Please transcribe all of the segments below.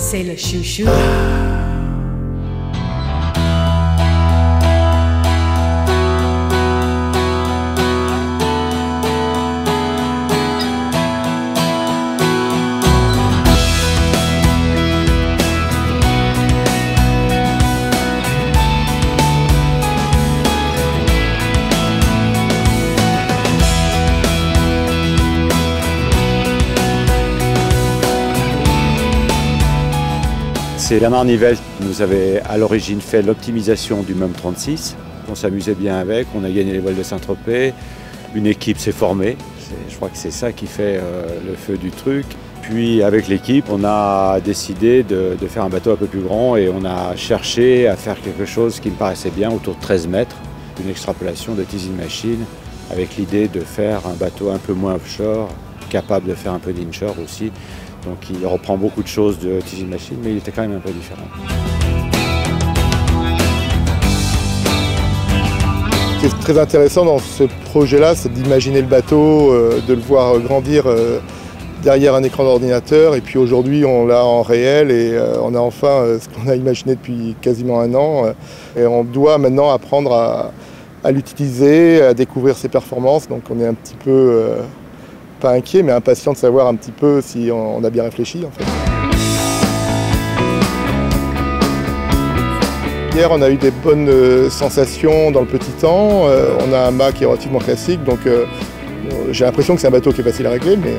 c'est le chouchou. C'est Bernard Nivelle qui nous avait à l'origine fait l'optimisation du MEUM 36. On s'amusait bien avec, on a gagné les voiles de Saint-Tropez, une équipe s'est formée. Je crois que c'est ça qui fait le feu du truc. Puis avec l'équipe, on a décidé de faire un bateau un peu plus grand et on a cherché à faire quelque chose qui me paraissait bien, autour de 13 mètres, une extrapolation de Teasing Machine, avec l'idée de faire un bateau un peu moins offshore, capable de faire un peu d'inshore aussi. Donc il reprend beaucoup de choses de Teasing Machine, mais il était quand même un peu différent. Ce qui est très intéressant dans ce projet-là, c'est d'imaginer le bateau, de le voir grandir derrière un écran d'ordinateur. Et puis aujourd'hui, on l'a en réel et on a enfin ce qu'on a imaginé depuis quasiment un an. Et on doit maintenant apprendre à l'utiliser, à découvrir ses performances. Donc on est un petit peu... pas inquiet, mais impatient de savoir un petit peu si on a bien réfléchi en fait. Hier, on a eu des bonnes sensations dans le petit temps. On a un mât qui est relativement classique, donc j'ai l'impression que c'est un bateau qui est facile à régler, mais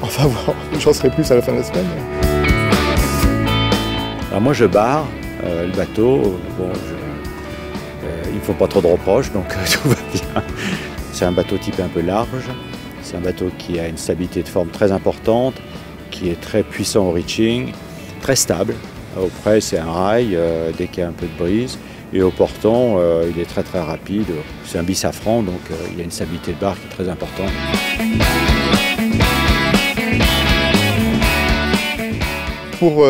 on va voir, j'en saurai plus à la fin de la semaine. Alors moi je barre le bateau, bon, il ne faut pas trop de reproches, donc tout va bien. C'est un bateau type un peu large. C'est un bateau qui a une stabilité de forme très importante, qui est très puissant au reaching, très stable. Au près, c'est un rail dès qu'il y a un peu de brise. Et au portant, il est très très rapide. C'est un bisafran, donc il y a une stabilité de barre qui est très importante. Pour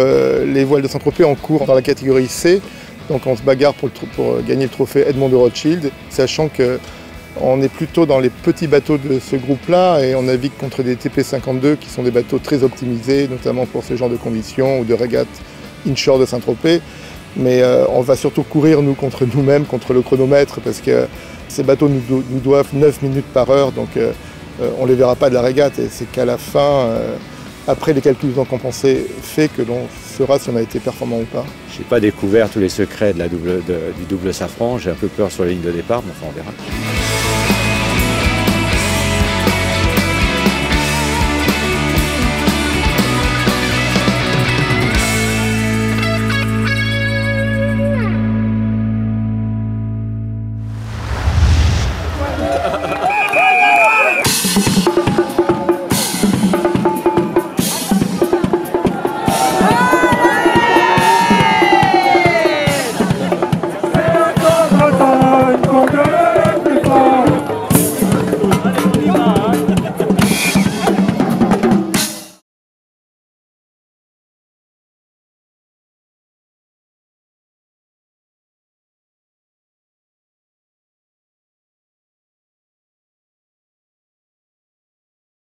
les voiles de Saint-Tropez, on court dans la catégorie C. Donc on se bagarre pour gagner le trophée Edmond de Rothschild, sachant que on est plutôt dans les petits bateaux de ce groupe-là et on navigue contre des TP52 qui sont des bateaux très optimisés, notamment pour ce genre de conditions ou de régates inshore de Saint-Tropez. Mais on va surtout courir nous contre nous-mêmes, contre le chronomètre, parce que ces bateaux nous doivent 9 minutes par heure, donc on ne les verra pas de la régate. Et c'est qu'à la fin, après les calculs non compensés, fait que l'on saura si on a été performant ou pas. Je n'ai pas découvert tous les secrets du double safran, j'ai un peu peur sur la ligne de départ, mais enfin on verra. Ha ha ha.